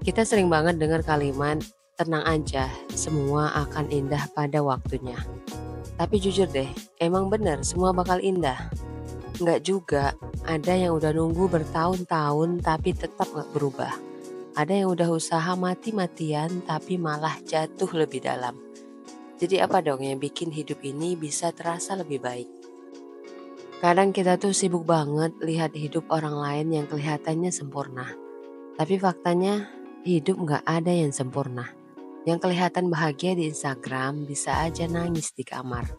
Kita sering banget dengar kalimat, tenang aja, semua akan indah pada waktunya. Tapi jujur deh, emang benar semua bakal indah? Nggak juga, ada yang udah nunggu bertahun-tahun tapi tetap nggak berubah. Ada yang udah usaha mati-matian tapi malah jatuh lebih dalam. Jadi apa dong yang bikin hidup ini bisa terasa lebih baik? Kadang kita tuh sibuk banget lihat hidup orang lain yang kelihatannya sempurna. Tapi faktanya hidup nggak ada yang sempurna. Yang kelihatan bahagia di Instagram bisa aja nangis di kamar.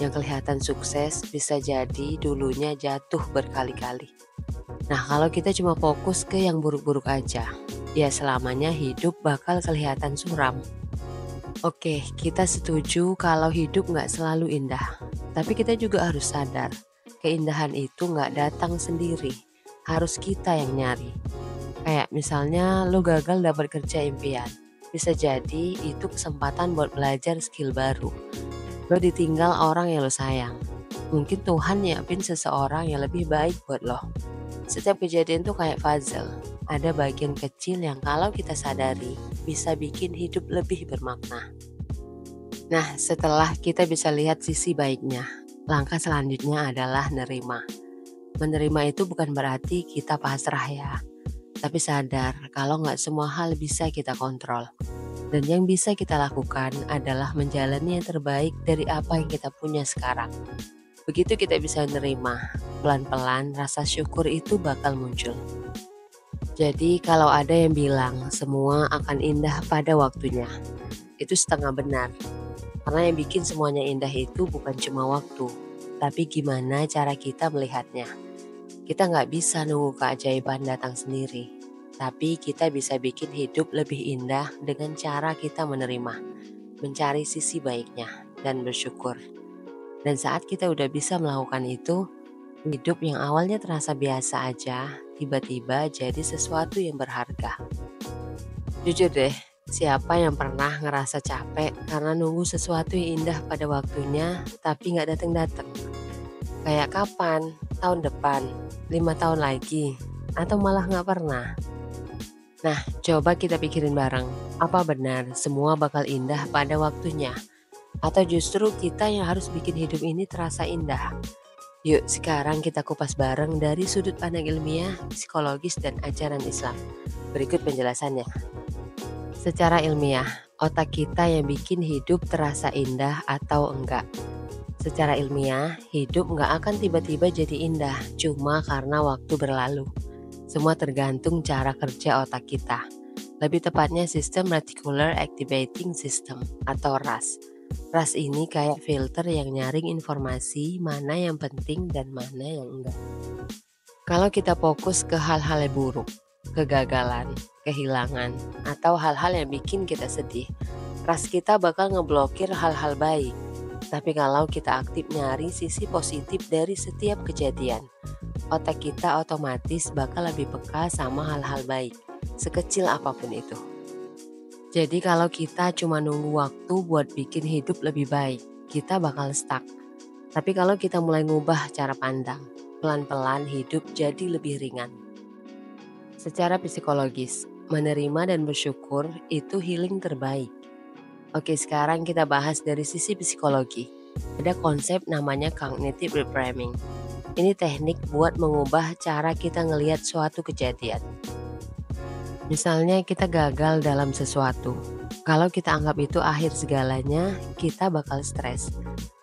Yang kelihatan sukses bisa jadi dulunya jatuh berkali-kali. Nah, kalau kita cuma fokus ke yang buruk-buruk aja, ya selamanya hidup bakal kelihatan suram. Oke, kita setuju kalau hidup nggak selalu indah. Tapi kita juga harus sadar, keindahan itu nggak datang sendiri. Harus kita yang nyari. Kayak misalnya lo gagal dapat kerja impian. Bisa jadi itu kesempatan buat belajar skill baru. Lo ditinggal orang yang lo sayang. Mungkin Tuhan nyiapin seseorang yang lebih baik buat lo. Setiap kejadian tuh kayak puzzle. Ada bagian kecil yang kalau kita sadari bisa bikin hidup lebih bermakna. Nah, setelah kita bisa lihat sisi baiknya, langkah selanjutnya adalah nerima. Menerima itu bukan berarti kita pasrah ya, tapi sadar kalau nggak semua hal bisa kita kontrol. Dan yang bisa kita lakukan adalah menjalani yang terbaik dari apa yang kita punya sekarang. Begitu kita bisa menerima, pelan-pelan rasa syukur itu bakal muncul. Jadi kalau ada yang bilang semua akan indah pada waktunya, itu setengah benar. Karena yang bikin semuanya indah itu bukan cuma waktu, tapi gimana cara kita melihatnya. Kita nggak bisa nunggu keajaiban datang sendiri, tapi kita bisa bikin hidup lebih indah dengan cara kita menerima, mencari sisi baiknya, dan bersyukur. Dan saat kita udah bisa melakukan itu, hidup yang awalnya terasa biasa aja, tiba-tiba jadi sesuatu yang berharga. Jujur deh, siapa yang pernah ngerasa capek karena nunggu sesuatu yang indah pada waktunya, tapi nggak datang-datang? Kayak kapan? Tahun depan? 5 tahun lagi? Atau malah nggak pernah? Nah, coba kita pikirin bareng, apa benar semua bakal indah pada waktunya? Atau justru kita yang harus bikin hidup ini terasa indah? Yuk sekarang kita kupas bareng dari sudut pandang ilmiah, psikologis, dan ajaran Islam. Berikut penjelasannya. Secara ilmiah, otak kita yang bikin hidup terasa indah atau enggak. Secara ilmiah, hidup nggak akan tiba-tiba jadi indah cuma karena waktu berlalu. Semua tergantung cara kerja otak kita. Lebih tepatnya sistem Reticular Activating System atau RAS. RAS ini kayak filter yang nyaring informasi mana yang penting dan mana yang enggak. Kalau kita fokus ke hal-hal yang buruk, kegagalan, kehilangan, atau hal-hal yang bikin kita sedih, RAS kita bakal ngeblokir hal-hal baik. Tapi kalau kita aktif nyari sisi positif dari setiap kejadian, otak kita otomatis bakal lebih peka sama hal-hal baik, sekecil apapun itu. Jadi kalau kita cuma nunggu waktu buat bikin hidup lebih baik, kita bakal stuck. Tapi kalau kita mulai ngubah cara pandang, pelan-pelan hidup jadi lebih ringan. Secara psikologis, menerima dan bersyukur itu healing terbaik. Oke, sekarang kita bahas dari sisi psikologi. Ada konsep namanya cognitive reframing. Ini teknik buat mengubah cara kita ngelihat suatu kejadian. Misalnya kita gagal dalam sesuatu. Kalau kita anggap itu akhir segalanya, kita bakal stres.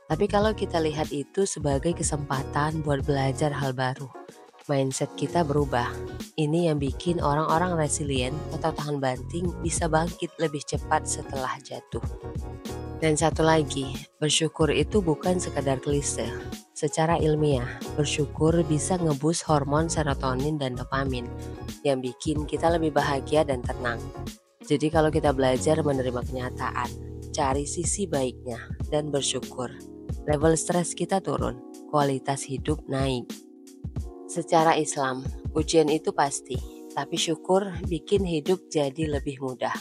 Tapi kalau kita lihat itu sebagai kesempatan buat belajar hal baru, mindset kita berubah. Ini yang bikin orang-orang resilient atau tahan banting bisa bangkit lebih cepat setelah jatuh. Dan satu lagi, bersyukur itu bukan sekadar klise. Secara ilmiah, bersyukur bisa ngebus hormon serotonin dan dopamin yang bikin kita lebih bahagia dan tenang. Jadi kalau kita belajar menerima kenyataan, cari sisi baiknya, dan bersyukur, level stres kita turun, kualitas hidup naik. Secara Islam, ujian itu pasti, tapi syukur bikin hidup jadi lebih mudah.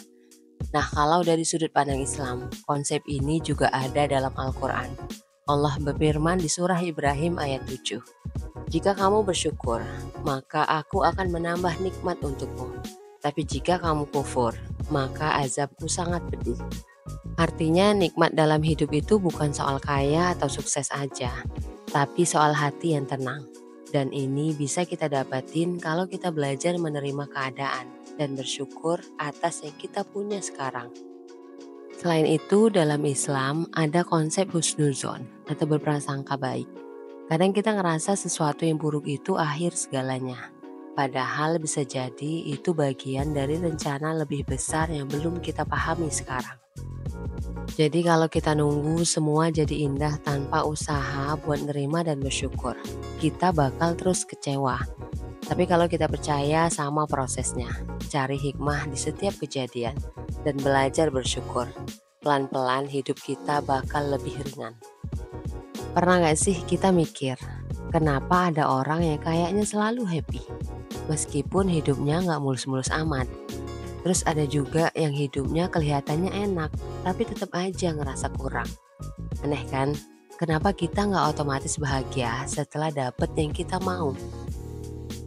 Nah, kalau dari sudut pandang Islam, konsep ini juga ada dalam Al-Quran. Allah berfirman di surah Ibrahim ayat 7. Jika kamu bersyukur, maka aku akan menambah nikmat untukmu. Tapi jika kamu kufur, maka azabku sangat pedih. Artinya nikmat dalam hidup itu bukan soal kaya atau sukses aja, tapi soal hati yang tenang. Dan ini bisa kita dapatin kalau kita belajar menerima keadaan dan bersyukur atas yang kita punya sekarang. Selain itu, dalam Islam ada konsep husnuzon atau berprasangka baik. Kadang kita ngerasa sesuatu yang buruk itu akhir segalanya. Padahal bisa jadi itu bagian dari rencana lebih besar yang belum kita pahami sekarang. Jadi kalau kita nunggu semua jadi indah tanpa usaha buat nerima dan bersyukur, kita bakal terus kecewa. Tapi kalau kita percaya sama prosesnya, cari hikmah di setiap kejadian, dan belajar bersyukur, pelan-pelan hidup kita bakal lebih ringan. Pernah gak sih kita mikir, kenapa ada orang yang kayaknya selalu happy, meskipun hidupnya gak mulus-mulus amat? Terus ada juga yang hidupnya kelihatannya enak, tapi tetap aja ngerasa kurang. Aneh kan? Kenapa kita nggak otomatis bahagia setelah dapet yang kita mau?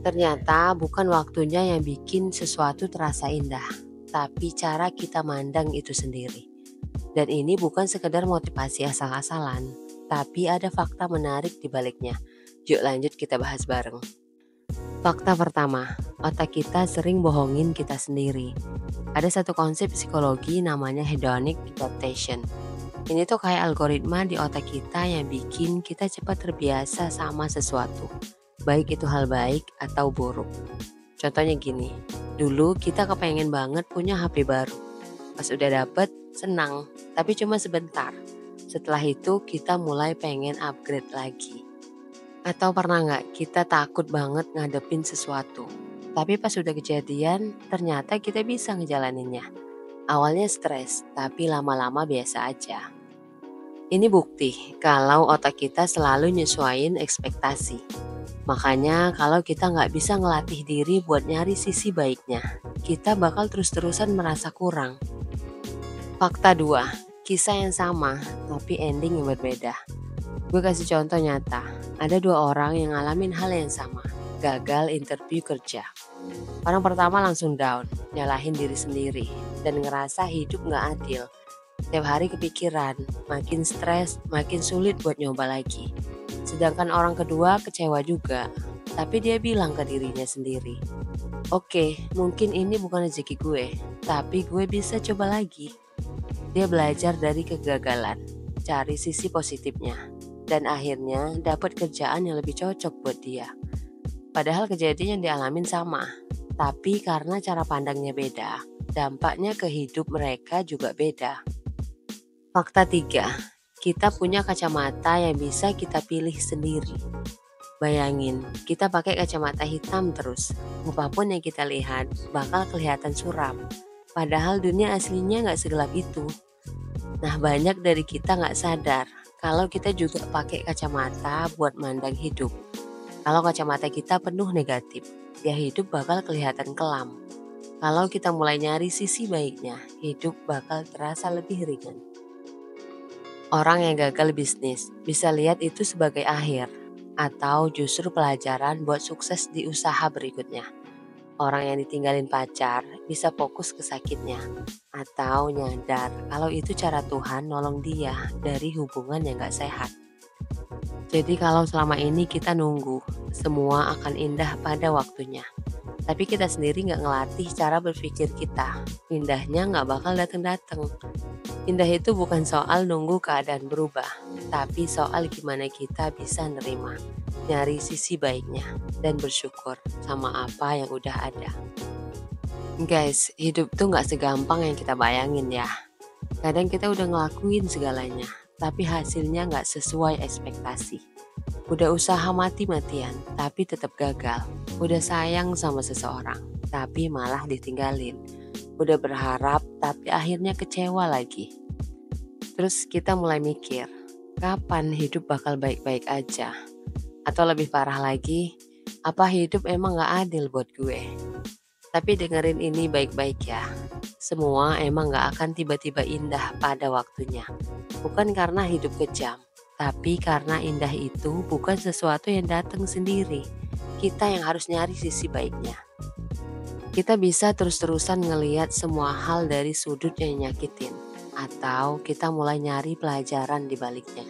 Ternyata bukan waktunya yang bikin sesuatu terasa indah, tapi cara kita mandang itu sendiri. Dan ini bukan sekedar motivasi asal-asalan, tapi ada fakta menarik di baliknya. Yuk lanjut kita bahas bareng. Fakta pertama, otak kita sering bohongin kita sendiri. Ada satu konsep psikologi namanya hedonic adaptation. Ini tuh kayak algoritma di otak kita yang bikin kita cepat terbiasa sama sesuatu, baik itu hal baik atau buruk. Contohnya gini, dulu kita kepengen banget punya HP baru. Pas udah dapet, senang, tapi cuma sebentar. Setelah itu kita mulai pengen upgrade lagi. Atau pernah nggak kita takut banget ngadepin sesuatu, tapi pas udah kejadian ternyata kita bisa ngejalaninnya. Awalnya stres, tapi lama-lama biasa aja. Ini bukti kalau otak kita selalu nyesuaiin ekspektasi. Makanya kalau kita nggak bisa ngelatih diri buat nyari sisi baiknya, kita bakal terus-terusan merasa kurang. Fakta 2, kisah yang sama tapi ending yang berbeda. Gue kasih contoh nyata, ada 2 orang yang ngalamin hal yang sama, gagal interview kerja. Orang pertama langsung down, nyalahin diri sendiri, dan ngerasa hidup gak adil. Tiap hari kepikiran, makin stres, makin sulit buat nyoba lagi. Sedangkan orang kedua kecewa juga, tapi dia bilang ke dirinya sendiri, "Oke, mungkin ini bukan rezeki gue, tapi gue bisa coba lagi." Dia belajar dari kegagalan, cari sisi positifnya, dan akhirnya dapat kerjaan yang lebih cocok buat dia. Padahal kejadian yang dialamin sama, tapi karena cara pandangnya beda, dampaknya ke hidup mereka juga beda. Fakta 3, kita punya kacamata yang bisa kita pilih sendiri. Bayangin, kita pakai kacamata hitam terus, apapun yang kita lihat bakal kelihatan suram. Padahal dunia aslinya gak segelap itu. Nah, banyak dari kita gak sadar kalau kita juga pakai kacamata buat mandang hidup. Kalau kacamata kita penuh negatif, ya hidup bakal kelihatan kelam. Kalau kita mulai nyari sisi baiknya, hidup bakal terasa lebih ringan. Orang yang gagal bisnis bisa lihat itu sebagai akhir, atau justru pelajaran buat sukses di usaha berikutnya. Orang yang ditinggalin pacar bisa fokus ke sakitnya, atau nyadar kalau itu cara Tuhan nolong dia dari hubungan yang gak sehat. Jadi kalau selama ini kita nunggu, semua akan indah pada waktunya. Tapi kita sendiri gak ngelatih cara berpikir kita, indahnya gak bakal dateng-dateng. Indah itu bukan soal nunggu keadaan berubah, tapi soal gimana kita bisa nerima, nyari sisi baiknya, dan bersyukur sama apa yang udah ada. Guys, hidup tuh gak segampang yang kita bayangin ya. Kadang kita udah ngelakuin segalanya, tapi hasilnya gak sesuai ekspektasi. Udah usaha mati-matian, tapi tetap gagal. Udah sayang sama seseorang, tapi malah ditinggalin. Udah berharap, tapi akhirnya kecewa lagi. Terus kita mulai mikir, kapan hidup bakal baik-baik aja? Atau lebih parah lagi, apa hidup emang gak adil buat gue? Tapi dengerin ini baik-baik ya. Semua emang gak akan tiba-tiba indah pada waktunya. Bukan karena hidup kejam, tapi karena indah itu bukan sesuatu yang datang sendiri. Kita yang harus nyari sisi baiknya. Kita bisa terus-terusan ngeliat semua hal dari sudut yang nyakitin, atau kita mulai nyari pelajaran di baliknya.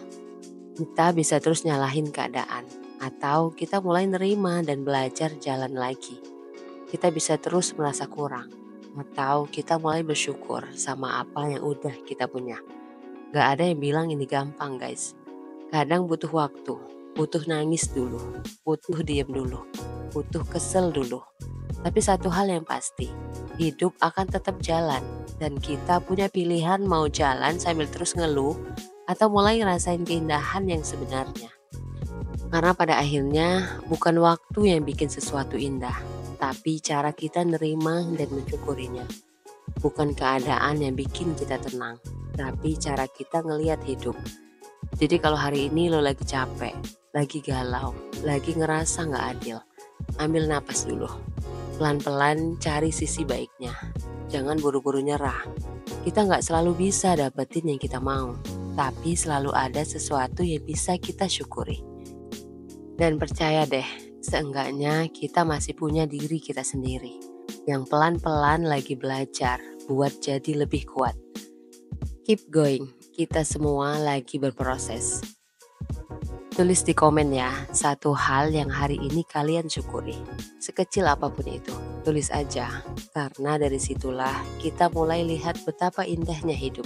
Kita bisa terus nyalahin keadaan, atau kita mulai nerima dan belajar jalan lagi. Kita bisa terus merasa kurang, atau kita mulai bersyukur sama apa yang udah kita punya. Gak ada yang bilang ini gampang guys. Kadang butuh waktu, butuh nangis dulu, butuh diem dulu, butuh kesel dulu. Tapi satu hal yang pasti, hidup akan tetap jalan dan kita punya pilihan mau jalan sambil terus ngeluh atau mulai ngerasain keindahan yang sebenarnya. Karena pada akhirnya bukan waktu yang bikin sesuatu indah, tapi cara kita nerima dan mensyukurinya. Bukan keadaan yang bikin kita tenang, tapi cara kita ngelihat hidup. Jadi kalau hari ini lo lagi capek, lagi galau, lagi ngerasa gak adil, ambil napas dulu. Pelan-pelan cari sisi baiknya. Jangan buru-buru nyerah. Kita gak selalu bisa dapetin yang kita mau, tapi selalu ada sesuatu yang bisa kita syukuri. Dan percaya deh, seenggaknya kita masih punya diri kita sendiri, yang pelan-pelan lagi belajar buat jadi lebih kuat. Keep going, kita semua lagi berproses. Tulis di komen ya, satu hal yang hari ini kalian syukuri. Sekecil apapun itu, tulis aja. Karena dari situlah kita mulai lihat betapa indahnya hidup.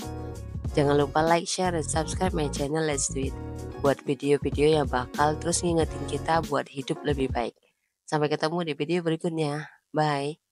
Jangan lupa like, share, dan subscribe my channel Let's Do It. Buat video-video yang bakal terus ngingetin kita buat hidup lebih baik. Sampai ketemu di video berikutnya. Bye.